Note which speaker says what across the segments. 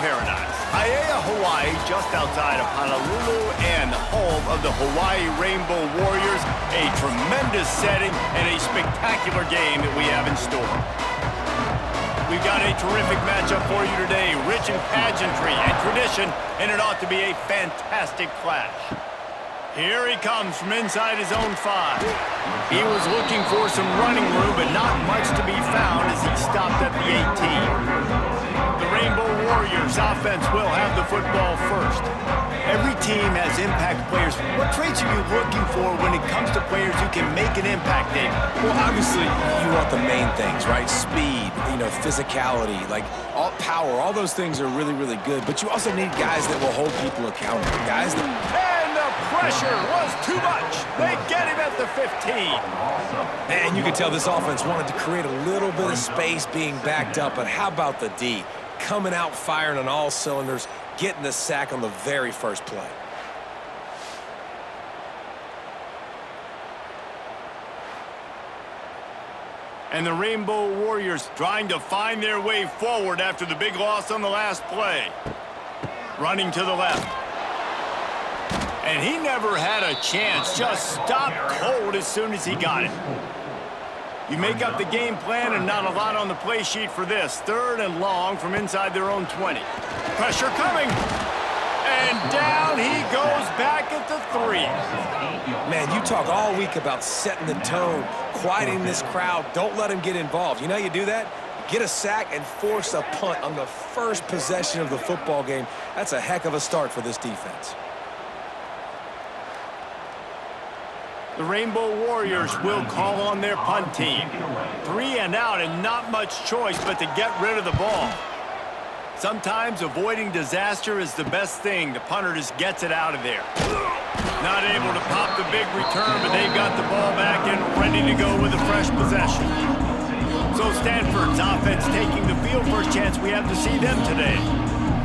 Speaker 1: paradise. Aiea, Hawaii, just outside of Honolulu and the home of the Hawaii Rainbow Warriors. A tremendous setting and a spectacular game that we have in store. We've got a terrific matchup for you today, rich in pageantry and tradition, and it ought to be a fantastic clash. Here he comes from inside his own 5. He was looking for some running room, but not much to be found as he stopped at the 18. The Rainbow Warriors offense will have the football first. Every team has impact players. What traits are you looking for when it comes to players who can make an impact, David?
Speaker 2: Well, obviously, you want the main things, right? Speed, physicality, like all power, all those things are really, really good. But you also need guys that will hold people accountable, guys that...
Speaker 1: And the pressure was too much. They get him at the 15.
Speaker 2: And you could tell this offense wanted to create a little bit of space being backed up, but how about the D? Coming out firing on all cylinders, getting the sack on the very first play.
Speaker 1: And the Rainbow Warriors trying to find their way forward after the big loss on the last play. Running to the left. And he never had a chance, just stopped cold as soon as he got it. You make up the game plan and not a lot on the play sheet for this. 3rd and long from inside their own 20. Pressure coming. And down he goes back at the 3.
Speaker 2: Man, you talk all week about setting the tone, quieting this crowd. Don't let him get involved. You know how you do that? Get a sack and force a punt on the first possession of the football game. That's a heck of a start for this defense.
Speaker 1: The Rainbow Warriors will call on their punt team. 3 and out and not much choice but to get rid of the ball. Sometimes avoiding disaster is the best thing. The punter just gets it out of there. Not able to pop the big return, but they've got the ball back and ready to go with a fresh possession. So Stanford's offense taking the field. First chance we have to see them today.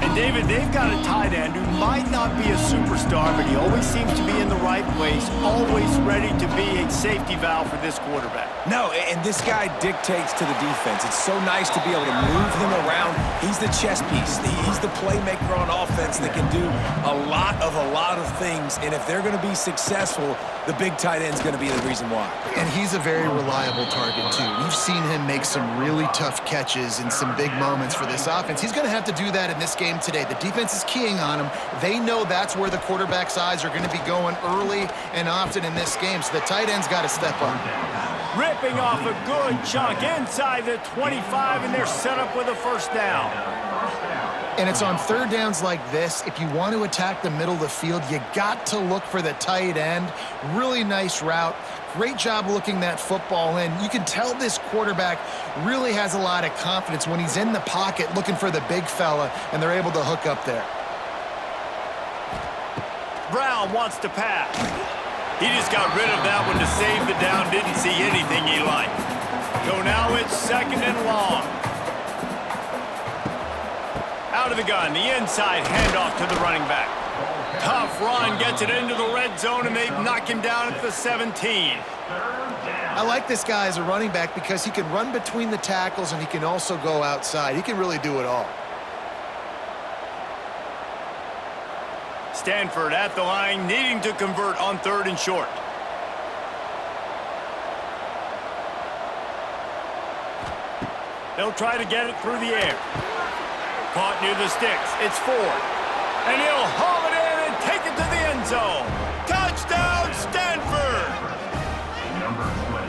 Speaker 1: And David, they've got a tight end who might not be a superstar, but he always seems to be in the right place, always ready to be a safety valve for this quarterback.
Speaker 2: No, and this guy dictates to the defense. It's so nice to be able to move him around. He's the chess piece. He's the playmaker on offense that can do a lot of things. And if they're going to be successful, the big tight end's going to be the reason why.
Speaker 3: And he's a very reliable target, too. We've seen him make some really tough catches in some big moments for this offense. He's going to have to do that in this game today. The defense is keying on him. They know that's where the quarterback's eyes are going to be going early and often in this game, so the tight end's got to step up.
Speaker 1: Ripping off a good chunk inside the 25, and they're set up with a first down.
Speaker 3: And it's on 3rd downs like this. If you want to attack the middle of the field, you got to look for the tight end. Really nice route. Great job looking that football in. You can tell this quarterback really has a lot of confidence when he's in the pocket looking for the big fella, and they're able to hook up there.
Speaker 1: Brown wants to pass. He just got rid of that one to save the down. Didn't see anything he liked. So now it's 2nd and long. Out of the gun, the inside handoff to the running back. Tough run, gets it into the red zone, and they knock him down at the 17.
Speaker 3: I like this guy as a running back because he can run between the tackles and he can also go outside. He can really do it all.
Speaker 1: Stanford at the line, needing to convert on 3rd and short. They'll try to get it through the air. Caught near the sticks. It's Ford. And he'll haul it in and take it to the end zone. Touchdown, Stanford!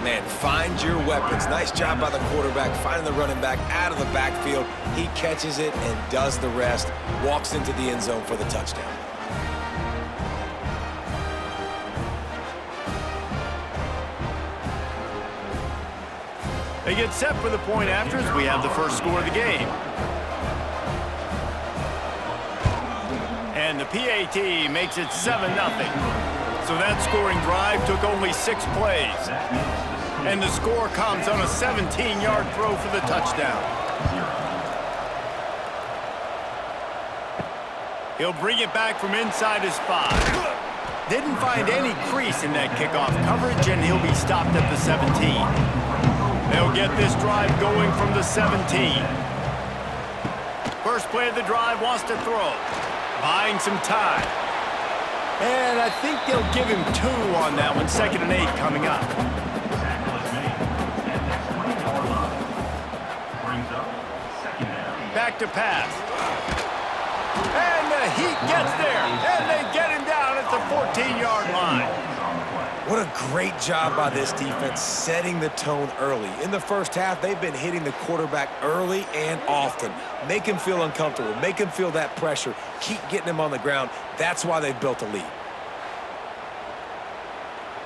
Speaker 2: Man, find your weapons. Nice job by the quarterback, finding the running back out of the backfield. He catches it and does the rest. Walks into the end zone for the touchdown.
Speaker 1: They get set for the point after as we have the first score of the game. And the PAT makes it 7-0. So that scoring drive took only 6 plays. And the score comes on a 17-yard throw for the touchdown. He'll bring it back from inside his 5. Didn't find any crease in that kickoff coverage, and he'll be stopped at the 17. They'll get this drive going from the 17. first play of the drive, wants to throw. Buying some time. And I think they'll give him 2 on that one. 2nd and 8 coming up. Back to pass. And the Heat gets there. And they get him down at the 14-yard line.
Speaker 2: What a great job by this defense setting the tone early. In the first half, they've been hitting the quarterback early and often. Make him feel uncomfortable. Make him feel that pressure. Keep getting him on the ground. That's why they've built a lead.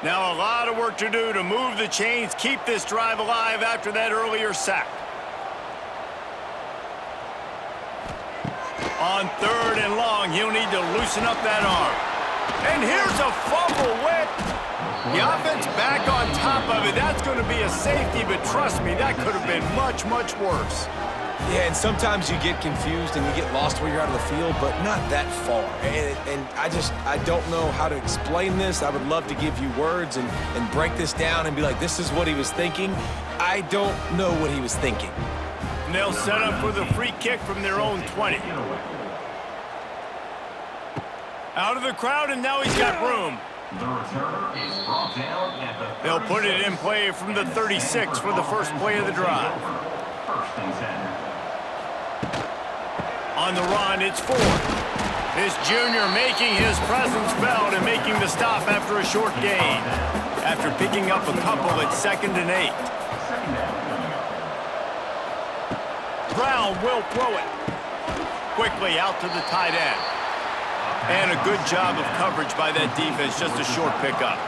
Speaker 1: Now a lot of work to do to move the chains, keep this drive alive after that earlier sack. On 3rd and long, he'll need to loosen up that arm. And here's a fumble whip. The offense back on top of it. That's going to be a safety, but trust me, that could have been much, much worse.
Speaker 2: Yeah, and sometimes you get confused and you get lost where you're out of the field, but not that far. And I don't know how to explain this. I would love to give you words and break this down and be like, this is what he was thinking. I don't know what he was thinking.
Speaker 1: And they'll set up for the free kick from their own 20. Out of the crowd, and now he's got room. They'll put it in play from the 36 for the first play of the drive. On the run, it's Ford. This junior making his presence felt and making the stop after a short gain. After picking up a couple at 2nd and 8. Brown will throw it. Quickly out to the tight end. And a good job of coverage by that defense, just a short pickup.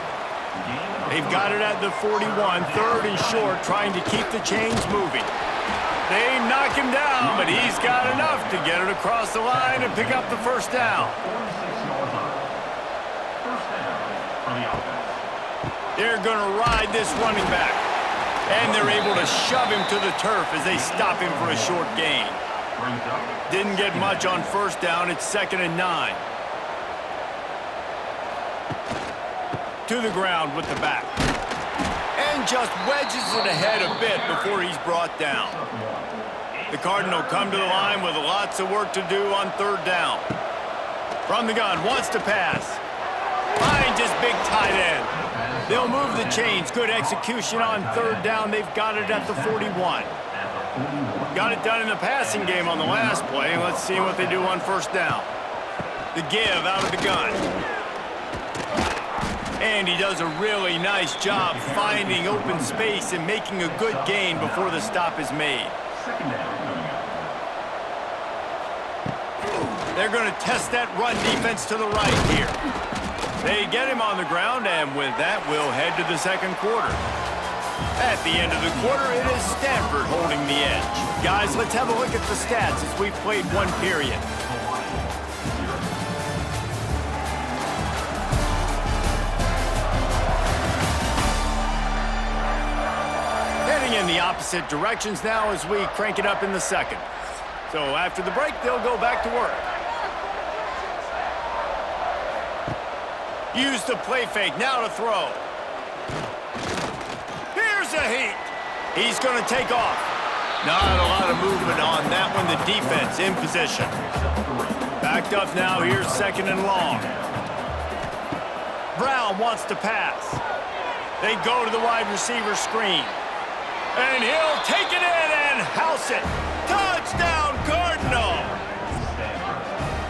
Speaker 1: They've got it at the 41, 3rd and short, trying to keep the chains moving. They knock him down, but he's got enough to get it across the line and pick up the first down. They're going to ride this running back. And they're able to shove him to the turf as they stop him for a short gain. Didn't get much on 1st down. It's 2nd and 9. To the ground with the back. And just wedges it ahead a bit before he's brought down. The Cardinal come to the line with lots of work to do on 3rd down. From the gun, wants to pass. Finds his big tight end. They'll move the chains. Good execution on 3rd down. They've got it at the 41. Got it done in the passing game on the last play. Let's see what they do on 1st down. The give out of the gun. And he does a really nice job finding open space and making a good gain before the stop is made. They're going to test that run defense to the right here. They get him on the ground, and with that, we'll head to the 2nd quarter. At the end of the quarter, it is Stanford holding the edge. Guys, let's have a look at the stats as we've played 1 period. In the opposite directions now as we crank it up in the 2nd. So after the break, they'll go back to work. Use the play fake, now to throw. Here's a Heat. He's going to take off. Not a lot of movement on that one, the defense in position. Backed up now, here's 2nd and long. Brown wants to pass. They go to the wide receiver screen. And he'll take it in and house it. Touchdown, Cardinal!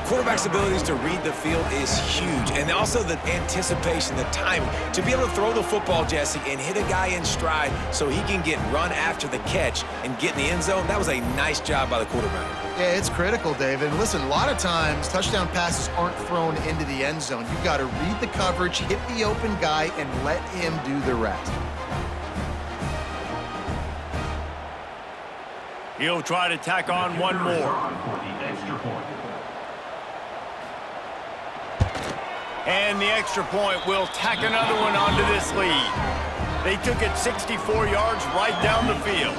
Speaker 2: Quarterback's abilities to read the field is huge. And also the anticipation, the timing. To be able to throw the football, Jesse, and hit a guy in stride so he can get run after the catch and get in the end zone, that was a nice job by the quarterback.
Speaker 3: Yeah, it's critical, David. And listen, a lot of times, touchdown passes aren't thrown into the end zone. You've got to read the coverage, hit the open guy, and let him do the rest.
Speaker 1: He'll try to tack on one more. And the extra point will tack another one onto this lead. They took it 64 yards right down the field.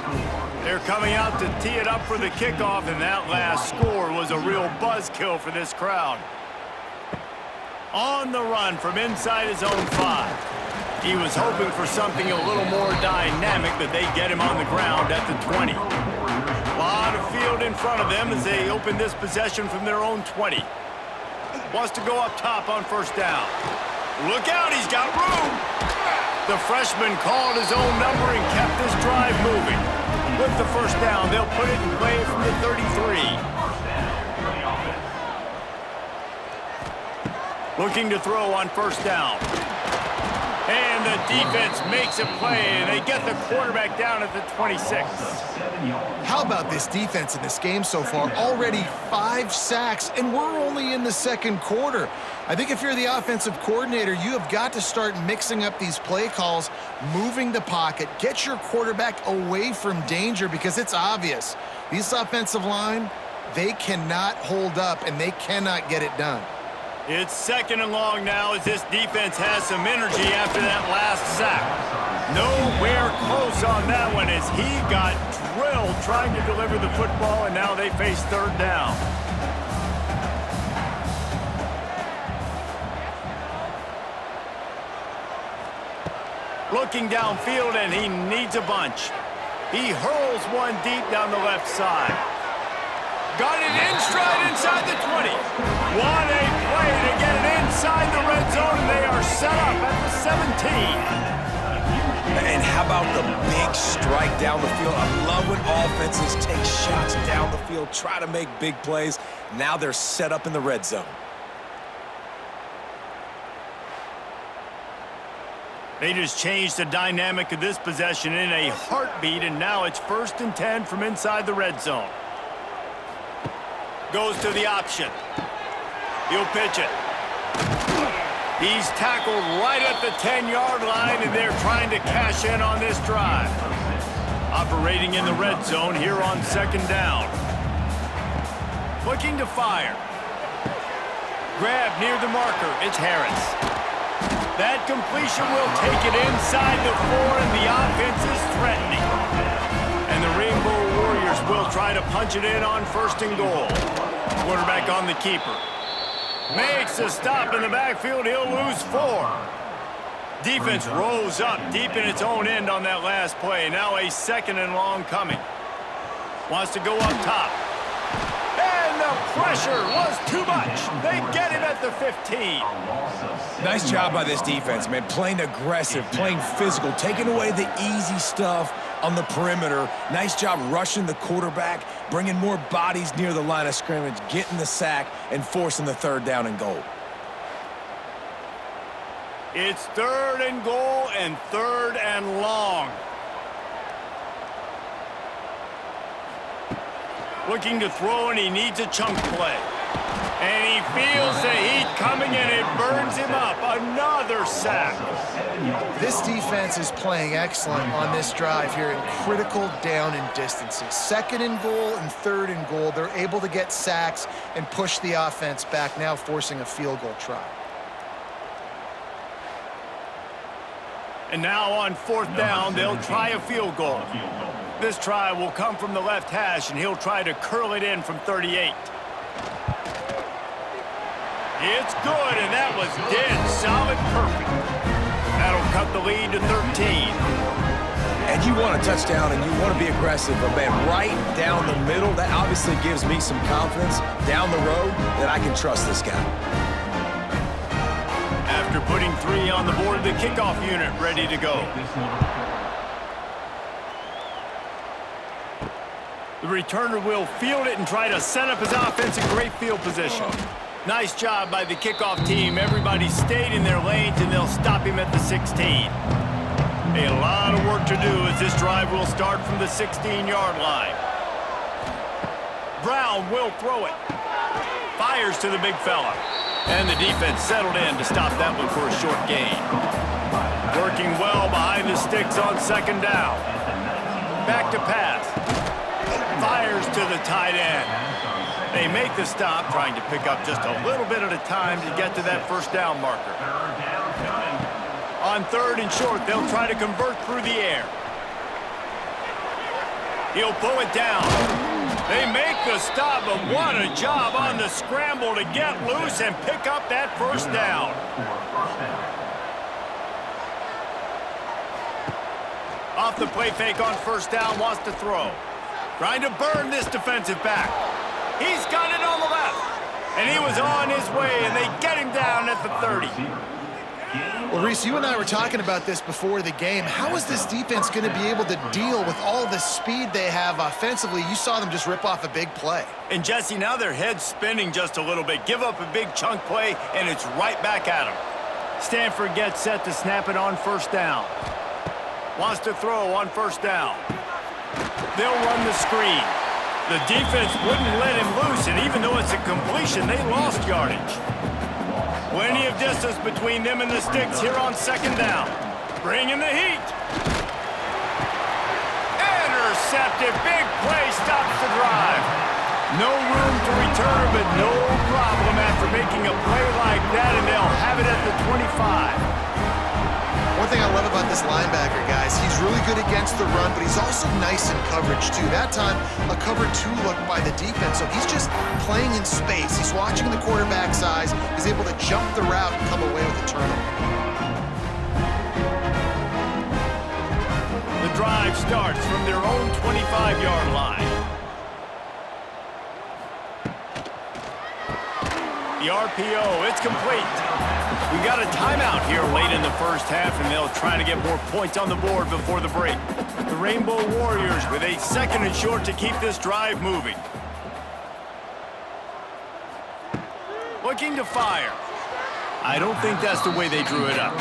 Speaker 1: They're coming out to tee it up for the kickoff, and that last score was a real buzzkill for this crowd. On the run from inside his own 5. He was hoping for something a little more dynamic, but they get him on the ground at the 20. A lot of field in front of them as they open this possession from their own 20. Wants to go up top on first down. Look out, he's got room. The freshman called his own number and kept this drive moving. With the first down, they'll put it in play from the 33. Looking to throw on first down. And the defense makes a play, and they get the quarterback down at the 26.
Speaker 3: How about this defense in this game so far? Already 5 sacks, and we're only in the second quarter. I think if you're the offensive coordinator, you have got to start mixing up these play calls, moving the pocket, get your quarterback away from danger, because it's obvious. This offensive line, they cannot hold up, and they cannot get it done.
Speaker 1: It's second and long now as this defense has some energy after that last sack. Nowhere close on that one as he got drilled trying to deliver the football, and now they face third down. Looking downfield, and he needs a bunch. He hurls one deep down the left side. Got it in stride inside the 20. What a play to get it inside the red zone, and they are set up at the 17.
Speaker 2: And how about the big strike down the field? I love when offenses take shots down the field, try to make big plays. Now they're set up in the red zone.
Speaker 1: They just changed the dynamic of this possession in a heartbeat, and now it's 1st and 10 from inside the red zone. Goes to the option. He'll pitch it. He's tackled right at the 10-yard line, and they're trying to cash in on this drive. Operating in the red zone here on second down. Looking to fire. Grab near the marker. It's Harris. That completion will take it inside the 4, and the offense is threatening. And the Rainbow Warriors will try to punch it in on 1st and goal. Quarterback on the keeper. Makes a stop in the backfield. He'll lose 4. Defense rose up deep in its own end on that last play. Now a 2nd and long coming. Wants to go up top. And the pressure was too much. They get him at the 15.
Speaker 2: Nice job by this defense, man. Playing aggressive, playing physical, taking away the easy stuff on the perimeter. Nice job rushing the quarterback, bringing more bodies near the line of scrimmage, getting the sack, and forcing the 3rd down and goal.
Speaker 1: It's 3rd and goal and 3rd and long. Looking to throw, and he needs a chunk play. And he feels the heat coming, and it burns him up. Another sack.
Speaker 3: This defense is playing excellent on this drive here in critical down and distances. 2nd and goal and 3rd and goal. They're able to get sacks and push the offense back, now forcing a field goal try.
Speaker 1: And now on 4th down, they'll try a field goal. This try will come from the left hash, and he'll try to curl it in from 38. It's good, and that was dead solid perfect. That'll cut the lead to 13.
Speaker 2: And you want a touchdown, and you want to be aggressive, but man, right down the middle, that obviously gives me some confidence down the road that I can trust this guy.
Speaker 1: After putting 3 on the board, the kickoff unit ready to go. The returner will field it and try to set up his offense in great field position. Nice job by the kickoff team. Everybody stayed in their lanes, and they'll stop him at the 16. A lot of work to do as this drive will start from the 16-yard line. Brown will throw it. Fires to the big fella. And the defense settled in to stop that one for a short gain. Working well behind the sticks on 2nd down. Back to pass. Fires to the tight end. They make the stop, trying to pick up just a little bit at a time to get to that 1st down marker. On 3rd and short, they'll try to convert through the air. He'll pull it down. They make the stop, but what a job on the scramble to get loose and pick up that 1st down. Off the play fake on 1st down, wants to throw. Trying to burn this defensive back. He's got it on the left. And he was on his way, and they get him down at the 30.
Speaker 3: Well, Reese, you and I were talking about this before the game. How is this defense going to be able to deal with all the speed they have offensively? You saw them just rip off a big play.
Speaker 1: And, Jesse, now their head's spinning just a little bit. Give up a big chunk play, and it's right back at them. Stanford gets set to snap it on first down. Wants to throw on first down. They'll run the screen. The defense wouldn't let him loose, and even though it's a completion, they lost yardage. Plenty of distance between them and the sticks here on second down. Bringing the heat. Intercepted. Big play stops the drive. No room to return, but no problem after making a play like that, and they'll have it at the 25.
Speaker 3: One thing I love about this linebacker, guys, he's really good against the run, but he's also nice in coverage, too. That time, a cover 2 look by the defense, so he's just playing in space. He's watching the quarterback's eyes. He's able to jump the route and come away with a turnover.
Speaker 1: The drive starts from their own 25-yard line. The RPO, it's complete. We got a timeout here late in the first half, and they'll try to get more points on the board before the break. The Rainbow Warriors with a second and short to keep this drive moving. Looking to fire. I don't think that's the way they drew it up.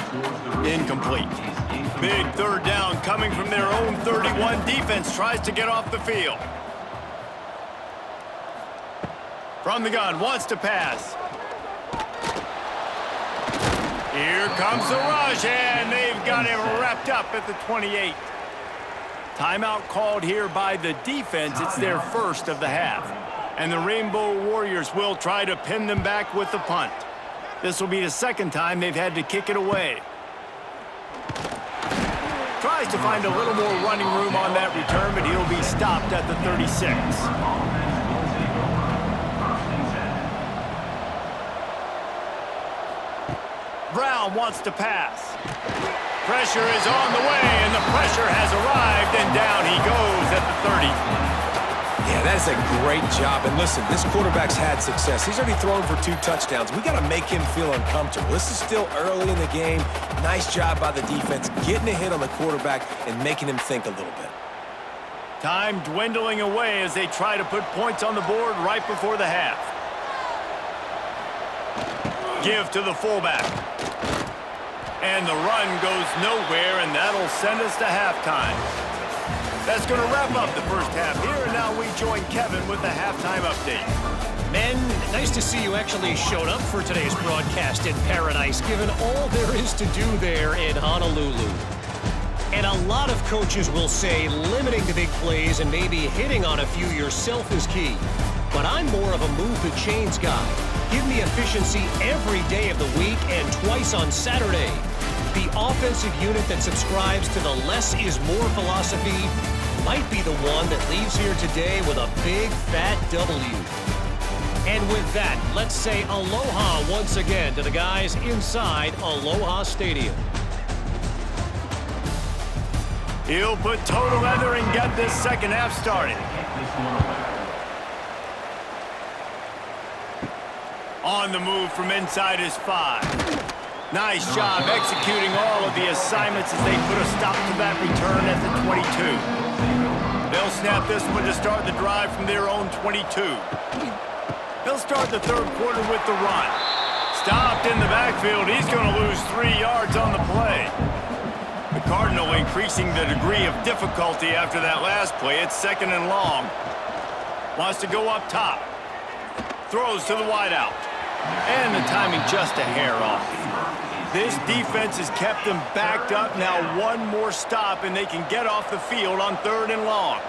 Speaker 1: Incomplete. Big third down coming from their own 31. Defense tries to get off the field. From the gun, wants to pass. Here comes the rush, and they've got him wrapped up at the 28. Timeout called here by the defense. It's their first of the half. And the Rainbow Warriors will try to pin them back with the punt. This will be the second time they've had to kick it away. Tries to find a little more running room on that return, but he'll be stopped at the 36. Brown wants to pass. Pressure is on the way, and the pressure has arrived, and down he goes at the 30.
Speaker 2: Yeah, that is a great job. And listen, this quarterback's had success. He's already thrown for 2 touchdowns. We got to make him feel uncomfortable. This is still early in the game. Nice job by the defense, getting a hit on the quarterback and making him think a little bit.
Speaker 1: Time dwindling away as they try to put points on the board right before the half. Give to the fullback. And the run goes nowhere, and that'll send us to halftime. That's going to wrap up the first half here, and now we join Kevin with the halftime update.
Speaker 4: Men, nice to see you actually showed up for today's broadcast in paradise, given all there is to do there in Honolulu. And a lot of coaches will say limiting the big plays and maybe hitting on a few yourself is key. But I'm more of a move the chains guy. Give me efficiency every day of the week and twice on Saturday. The offensive unit that subscribes to the less is more philosophy might be the one that leaves here today with a big fat W. And with that, let's say aloha once again to the guys inside Aloha Stadium.
Speaker 1: He'll put total leather and get this second half started. On the move from inside his 5. Nice job executing all of the assignments as they put a stop to that return at the 22. They'll snap this one to start the drive from their own 22. They'll start the third quarter with the run. Stopped in the backfield. He's going to lose 3 yards on the play. The Cardinal increasing the degree of difficulty after that last play. It's second and long. Wants to go up top. Throws to the wideout. And the timing just a hair off. This defense has kept them backed up. Now one more stop, and they can get off the field on third and long.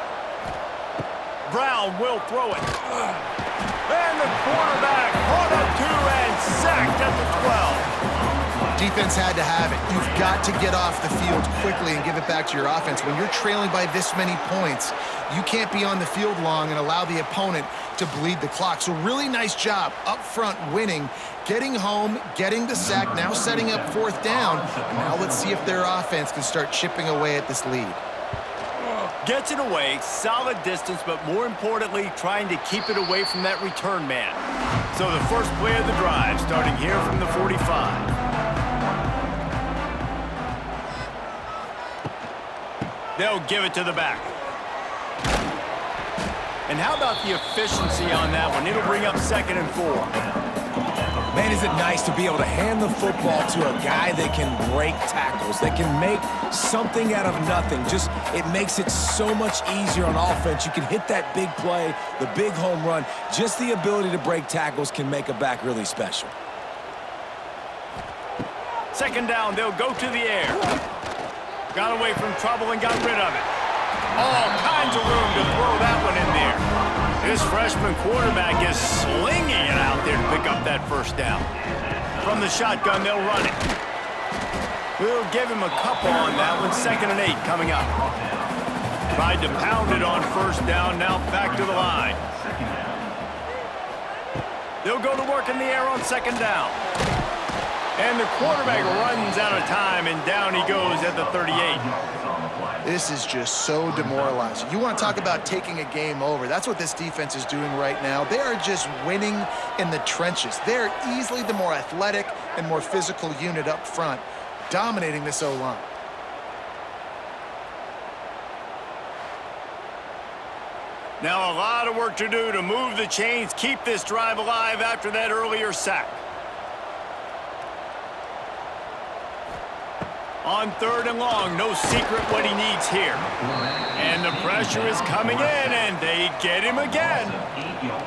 Speaker 1: Brown will throw it. And the quarterback caught up 2 and sacked at the 12.
Speaker 3: Defense had to have it. You've got to get off the field quickly and give it back to your offense. When you're trailing by this many points, you can't be on the field long and allow the opponent to bleed the clock. So really nice job up front winning, getting home, getting the sack, now setting up fourth down. And now let's see if their offense can start chipping away at this lead.
Speaker 1: Gets it away, solid distance, but more importantly, trying to keep it away from that return man. So the first play of the drive, starting here from the 45. They'll give it to the back. And how about the efficiency on that one? It'll bring up 2nd and 4.
Speaker 2: Man, is it nice to be able to hand the football to a guy that can break tackles, that can make something out of nothing. Just, it makes it so much easier on offense. You can hit that big play, the big home run. Just the ability to break tackles can make a back really special.
Speaker 1: 2nd down, they'll go to the air. Got away from trouble and got rid of it. All kinds of room to throw that one in there. This freshman quarterback is slinging it out there to pick up that 1st down. From the shotgun, they'll run it. We'll give him a couple on that one. 2nd and 8 coming up. Tried to pound it on 1st down, now back to the line. They'll go to work in the air on 2nd down. And the quarterback runs out of time, and down he goes at the 38.
Speaker 3: This is just so demoralizing. You want to talk about taking a game over. That's what this defense is doing right now. They are just winning in the trenches. They're easily the more athletic and more physical unit up front, dominating this O-line.
Speaker 1: Now a lot of work to do to move the chains, keep this drive alive after that earlier sack. On 3rd and long, no secret what he needs here. And the pressure is coming in, and they get him again.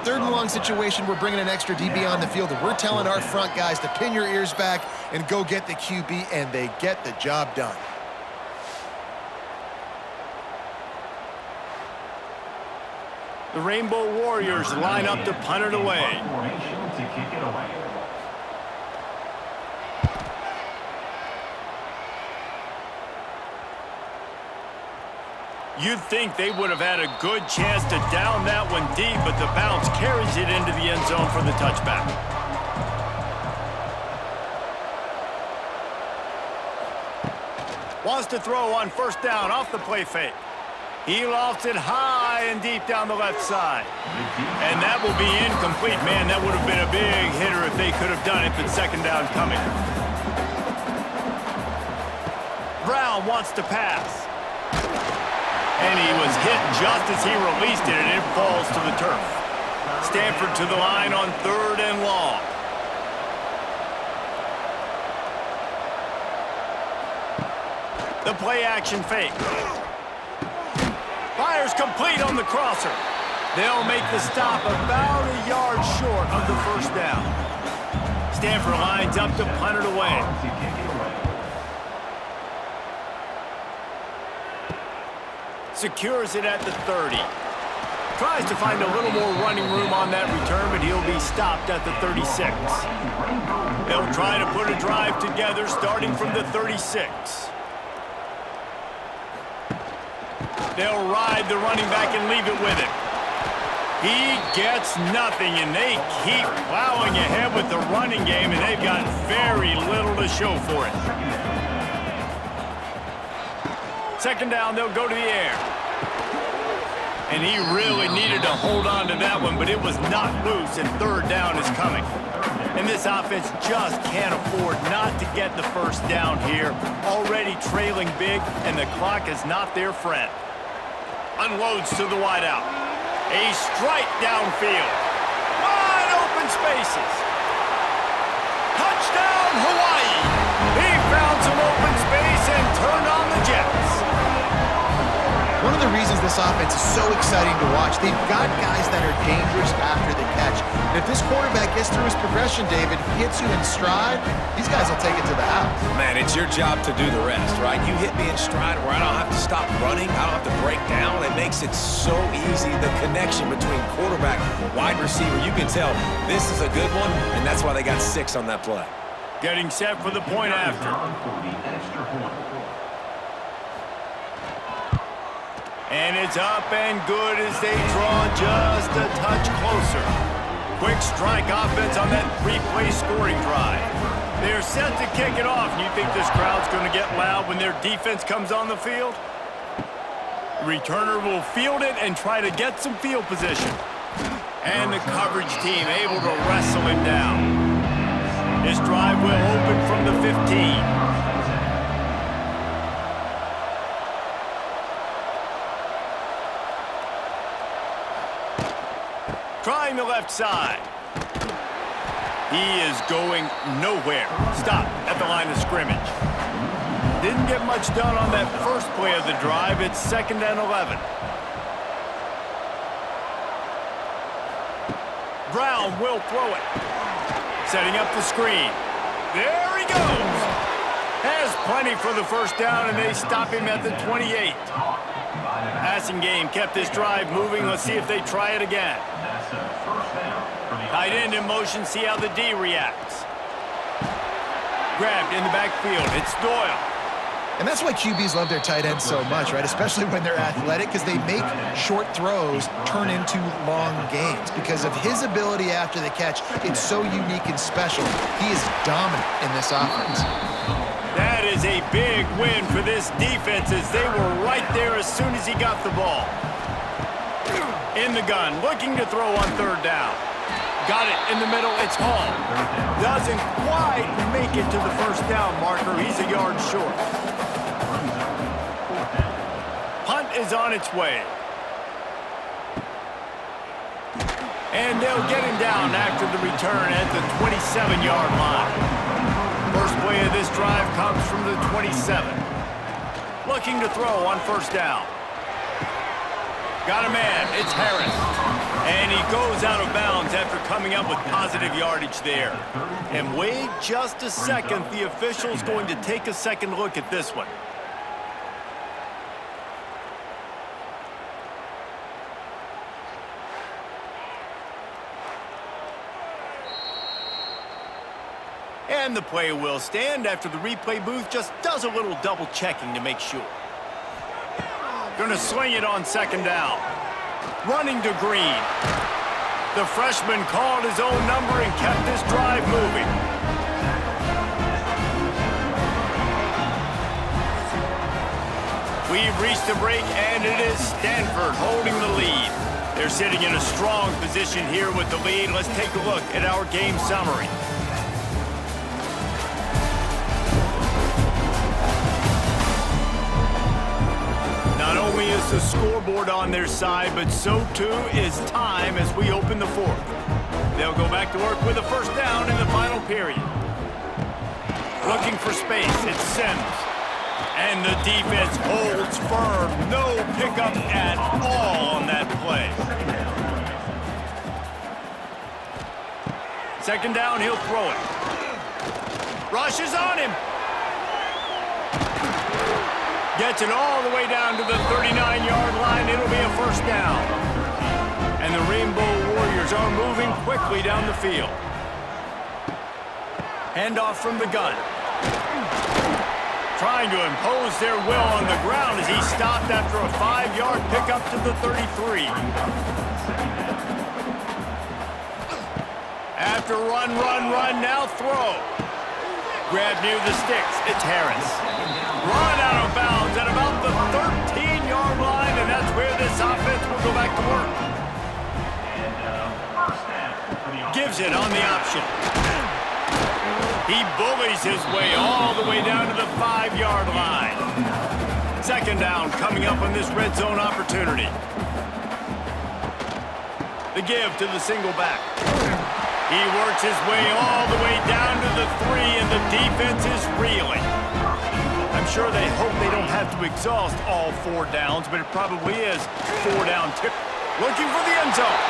Speaker 3: 3rd and long situation, we're bringing an extra DB on the field, and we're telling our front guys to pin your ears back and go get the QB, and they get the job done.
Speaker 1: The Rainbow Warriors line up to punt it away. You'd think they would have had a good chance to down that one deep, but the bounce carries it into the end zone for the touchback. Wants to throw on 1st down off the play fake. He lofts it high and deep down the left side. And that will be incomplete. Man, that would have been a big hitter if they could have done it, but 2nd down coming. Brown wants to pass. And he was hit just as he released it, and it falls to the turf. Stanford to the line on 3rd and long. The play action fake. Fires complete on the crosser. They'll make the stop about a yard short of the 1st down. Stanford lines up to punt it away. Secures it at the 30. Tries to find a little more running room on that return, but he'll be stopped at the 36. They'll try to put a drive together starting from the 36. They'll ride the running back and leave it with him. He gets nothing, and they keep plowing ahead with the running game, and they've got very little to show for it. 2nd down, they'll go to the air. And he really needed to hold on to that one, but it was not loose, and 3rd down is coming. And this offense just can't afford not to get the 1st down here. Already trailing big, and the clock is not their friend. Unloads to the wideout. A strike downfield. Wide open spaces. Touchdown, Hawaii! He found some open space and turned on the Jets.
Speaker 3: One of the reasons this offense is so exciting to watch, they've got guys that are dangerous after the catch. And if this quarterback gets through his progression, David, hits you in stride, these guys will take it to the house.
Speaker 2: Man, it's your job to do the rest, right? You hit me in stride where I don't have to stop running, I don't have to break down. It makes it so easy, the connection between quarterback, wide receiver. You can tell this is a good one, and that's why they got 6 on that play.
Speaker 1: Getting set for the point after. And it's up and good as they draw just a touch closer. Quick strike offense on that 3-play scoring drive. They're set to kick it off. You think this crowd's going to get loud when their defense comes on the field? Returner will field it and try to get some field position. And the coverage team able to wrestle him down. This drive will open from the 15. Trying the left side. He is going nowhere. Stop at the line of scrimmage. Didn't get much done on that first play of the drive. It's 2nd and 11. Brown will throw it. Setting up the screen. There he goes. Has plenty for the first down, and they stop him at the 28. Passing game kept this drive moving. Let's see if they try it again. Tight end in motion, see how the D reacts. Grabbed in the backfield, it's Doyle.
Speaker 3: And that's why QBs love their tight ends so much, right? Especially when they're athletic, because they make short throws turn into long gains. Because of his ability after the catch, it's so unique and special. He is dominant in this offense.
Speaker 1: That is a big win for this defense as they were right there as soon as he got the ball. In the gun, looking to throw on 3rd down. Got it in the middle, it's Hall. Doesn't quite make it to the first down marker. He's a yard short. Punt is on its way. And they'll get him down after the return at the 27-yard line. First play of this drive comes from the 27. Looking to throw on 1st down. Got a man, it's Harris. And he goes out of bounds after coming up with positive yardage there. And wait just a second, the official's going to take a second look at this one. And the play will stand after the replay booth just does a little double checking to make sure. Gonna swing it on 2nd down. Running to Green. The freshman called his own number and kept this drive moving. We've reached the break, and it is Stanford holding the lead. They're sitting in a strong position here with the lead. Let's take a look at our game summary. Not only is the scoreboard on their side, but so too is time as we open the 4th. They'll go back to work with a 1st down in the final period. Looking for space, it's Sims. And the defense holds firm. No pickup at all on that play. 2nd down, he'll throw it. Rushes on him. Gets it all the way down to the 39-yard line. It'll be a 1st down. And the Rainbow Warriors are moving quickly down the field. Handoff from the gun. Trying to impose their will on the ground as he stopped after a 5-yard pickup to the 33. After run, now throw. Grab near the sticks, it's Harris. Run out of bounds at about the 13-yard line, and that's where this offense will go back to work. Gives it on the option. He bullies his way all the way down to the 5-yard line. 2nd down coming up on this red zone opportunity. The give to the single back. He works his way all the way down to the 3, and the defense is reeling. I'm sure they hope they don't have to exhaust all 4 downs, but it probably is 4 down. Looking for the end zone.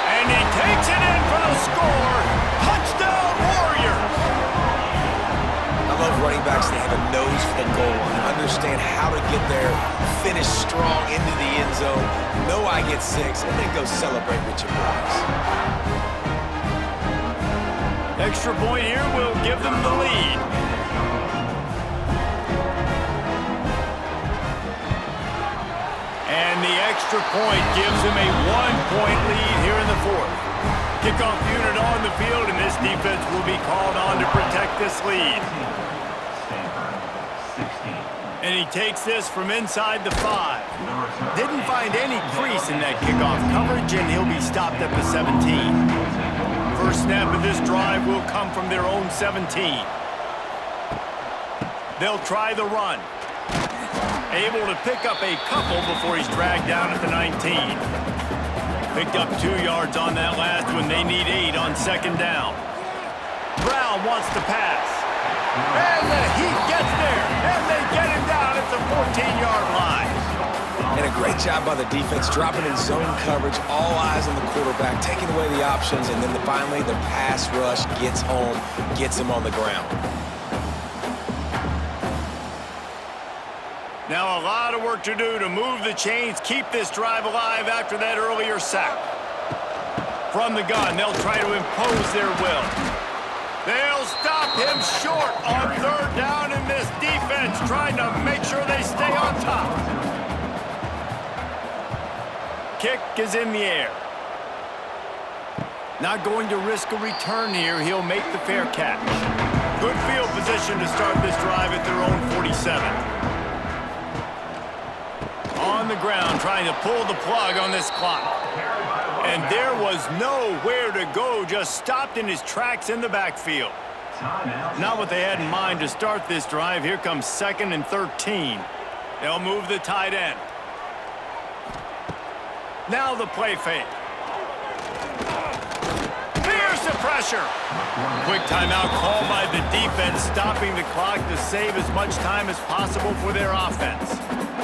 Speaker 1: And he takes it in for the score. Touchdown, Warriors!
Speaker 2: I love running backs. They have a nose for the goal line. Understand how to get there, finish strong into the end zone, know I get 6, and then go celebrate with your boys.
Speaker 1: Extra point here will give them the lead. And the extra point gives them a 1-point lead here in the 4th. Kickoff unit on the field, and this defense will be called on to protect this lead. And he takes this from inside the 5. Didn't find any crease in that kickoff coverage, and he'll be stopped at the 17. First snap of this drive will come from their own 17. They'll try the run. Able to pick up a couple before he's dragged down at the 19. Picked up 2 yards on that last one. They need 8 on second down. Brown wants to pass. And the Heat gets there. And they get him down at the 14-yard line.
Speaker 2: And a great job by the defense, dropping in zone coverage, all eyes on the quarterback, taking away the options, and then finally the pass rush gets home, gets him on the ground.
Speaker 1: Now a lot of work to do to move the chains, keep this drive alive after that earlier sack. From the gun, they'll try to impose their will. They'll stop him short on third down in this defense, trying to make sure they stay on top. Kick is in the air. Not going to risk a return here. He'll make the fair catch. Good field position to start this drive at their own 47. On the ground, trying to pull the plug on this clock. And there was nowhere to go, just stopped in his tracks in the backfield. Not what they had in mind to start this drive. Here comes 2nd and 13. They'll move the tight end. Now the play fake. Here's the pressure. Quick timeout call by the defense, stopping the clock to save as much time as possible for their offense.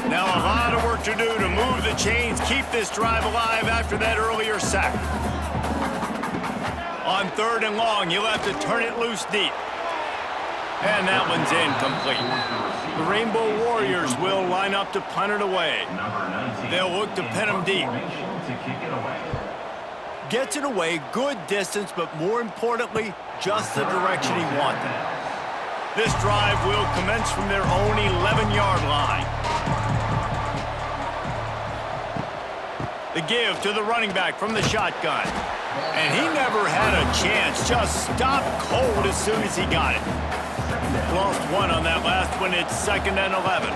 Speaker 1: Now a lot of work to do to move the chains, keep this drive alive after that earlier sack. On 3rd and long, you'll have to turn it loose deep. And that one's incomplete. The Rainbow Warriors will line up to punt it away. They'll look to pin him deep. Gets it away, good distance, but more importantly, just the direction he wanted. This drive will commence from their own 11-yard line. The give to the running back from the shotgun. And he never had a chance, just stopped cold as soon as he got it. Lost 1 on that last one. It's 2nd and 11.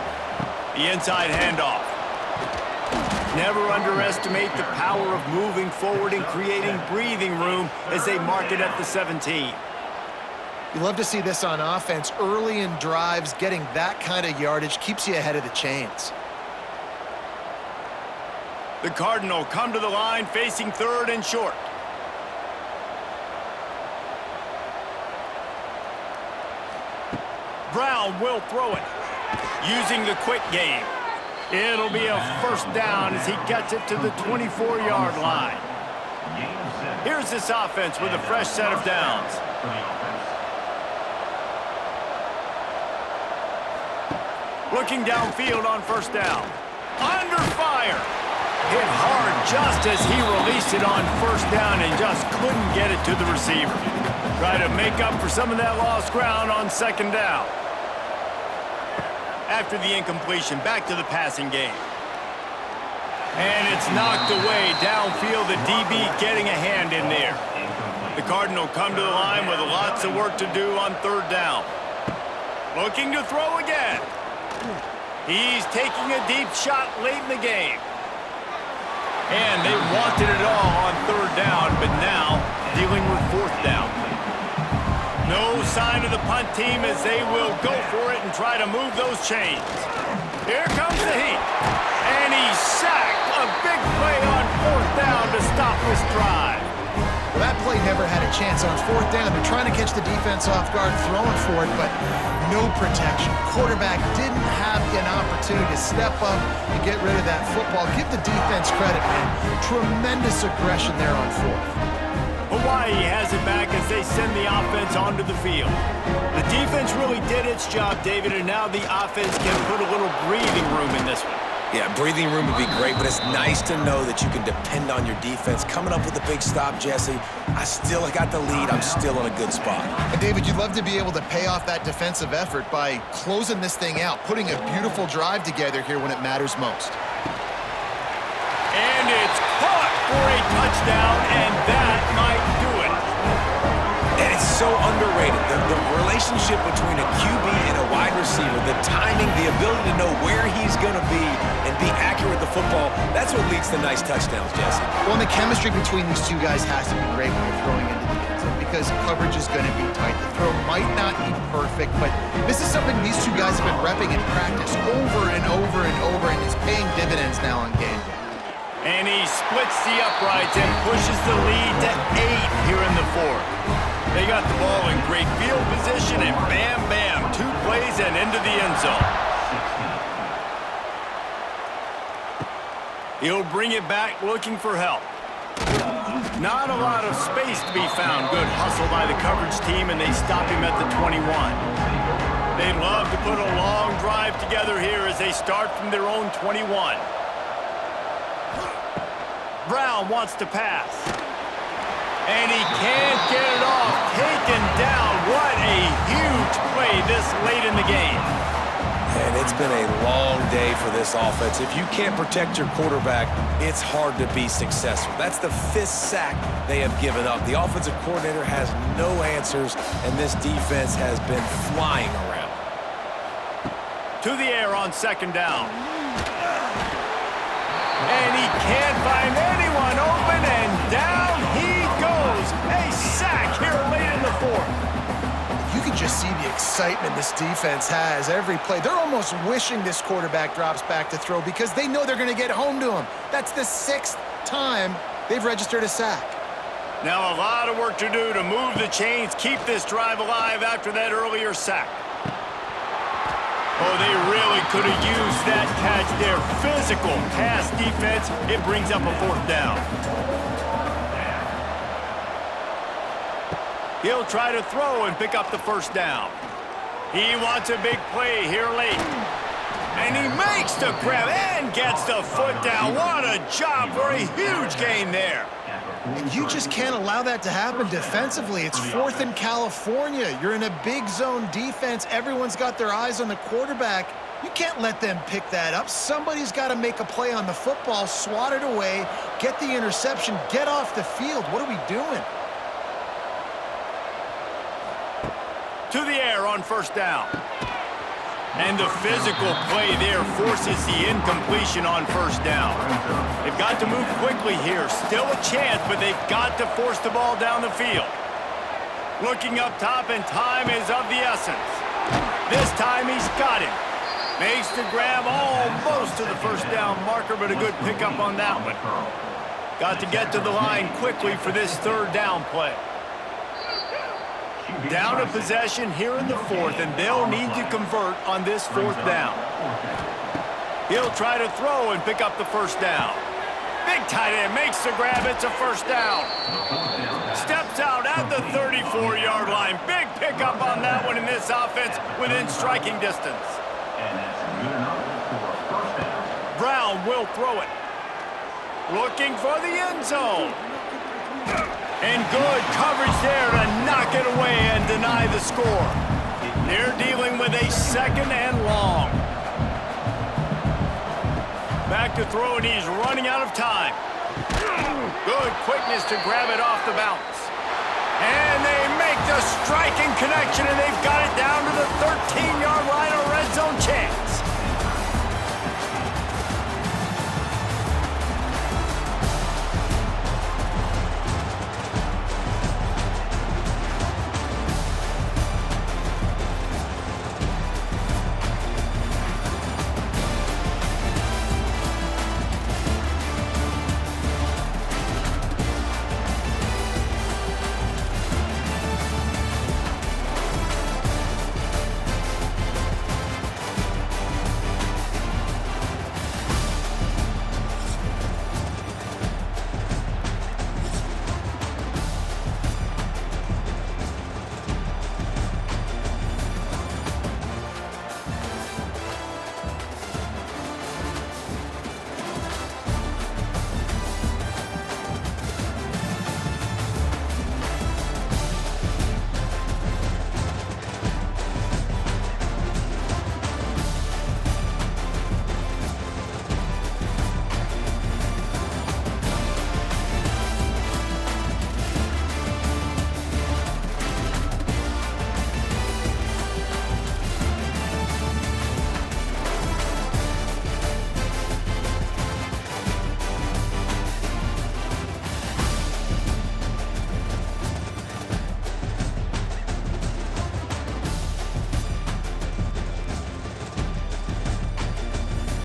Speaker 1: The inside handoff. Never underestimate the power of moving forward and creating breathing room as they mark it at the 17.
Speaker 3: You love to see this on offense. Early in drives, getting that kind of yardage keeps you ahead of the chains.
Speaker 1: The Cardinal come to the line facing 3rd and short. Brown will throw it, using the quick game. It'll be a first down as he gets it to the 24-yard line. Here's this offense with a fresh set of downs. Looking downfield on first down. Under fire. Hit hard just as he released it on first down and just couldn't get it to the receiver. Try to make up for some of that lost ground on second down. After the incompletion, back to the passing game. And it's knocked away downfield, the DB getting a hand in there. The Cardinal come to the line with lots of work to do on third down. Looking to throw again. He's taking a deep shot late in the game. And they wanted it all on third down, but now dealing with fourth down. No sign of the punt team as they will go for it and try to move those chains. Here comes the Heat. And he's sacked. A big play on fourth down to stop this drive.
Speaker 3: Well, that play never had a chance on fourth down. They're trying to catch the defense off guard, throwing for it, but no protection. Quarterback didn't have an opportunity to step up and get rid of that football. Give the defense credit, man. Tremendous aggression there on fourth.
Speaker 1: Hawaii has it back as they send the offense onto the field. The defense really did its job, David, and now the offense can put a little breathing room in this one.
Speaker 2: Yeah, breathing room would be great, but it's nice to know that you can depend on your defense. Coming up with a big stop, Jesse. I still got the lead. I'm still in a good spot.
Speaker 3: And David, you'd love to be able to pay off that defensive effort by closing this thing out, putting a beautiful drive together here when it matters most.
Speaker 1: And it's caught for a touchdown, and that might do it.
Speaker 2: And It's so underrated. The relationship between a QB and a wide receiver, the timing, the ability to know where he's going to be and be accurate with the football, that's what leads to nice touchdowns, Jesse.
Speaker 3: Well, and the chemistry between these two guys has to be great when you're throwing into the end zone because coverage is going to be tight. The throw might not be perfect, but this is something these two guys have been repping in practice over and over and over, and it's paying dividends now on game day.
Speaker 1: And he splits the uprights and pushes the lead to 8 here in the fourth. They got the ball in great field position, and bam, bam, 2 plays and into the end zone. He'll bring it back looking for help. Not a lot of space to be found. Good hustle by the coverage team, and they stop him at the 21. They'd love to put a long drive together here as they start from their own 21. Brown wants to pass. And he can't get it off. Taken down. What a huge play this late in the game.
Speaker 2: And it's been a long day for this offense. If you can't protect your quarterback, it's hard to be successful. That's the 5th sack they have given up. The offensive coordinator has no answers, and this defense has been flying around.
Speaker 1: To the air on 2nd down. And he can't find anyone open, and down he goes. A sack here late in the fourth.
Speaker 3: You can just see the excitement this defense has every play. They're almost wishing this quarterback drops back to throw because they know they're going to get home to him. That's the 6th time they've registered a sack.
Speaker 1: Now a lot of work to do to move the chains, keep this drive alive after that earlier sack. Oh, they really could have used that catch there. Physical pass defense. It brings up a 4th down. He'll try to throw and pick up the 1st down. He wants a big play here late. And he makes the grab and gets the foot down. What a job for a huge gain there.
Speaker 3: You just can't allow that to happen defensively. It's 4th in California. You're in a big zone defense. Everyone's got their eyes on the quarterback. You can't let them pick that up. Somebody's got to make a play on the football, swat it away, get the interception, get off the field. What are we doing?
Speaker 1: To the air on 1st down. And the physical play there forces the incompletion on 1st down. They've got to move quickly here. Still a chance, but they've got to force the ball down the field. Looking up top, and time is of the essence. This time he's got him. Makes the grab almost to the 1st down marker, but a good pickup on that one. Got to get to the line quickly for this 3rd down play. Down to possession here in the 4th, and they'll need to convert on this 4th down. He'll try to throw and pick up the 1st down. Big tight end makes the grab. It's a 1st down. Steps out at the 34-yard line. Big pickup on that one in this offense within striking distance. Brown will throw it. Looking for the end zone. And good coverage there to knock it away and deny the score. They're dealing with a 2nd and long. Back to throw, and he's running out of time. Good quickness to grab it off the bounce. And they make the striking connection, and they've got it down to the 13-yard line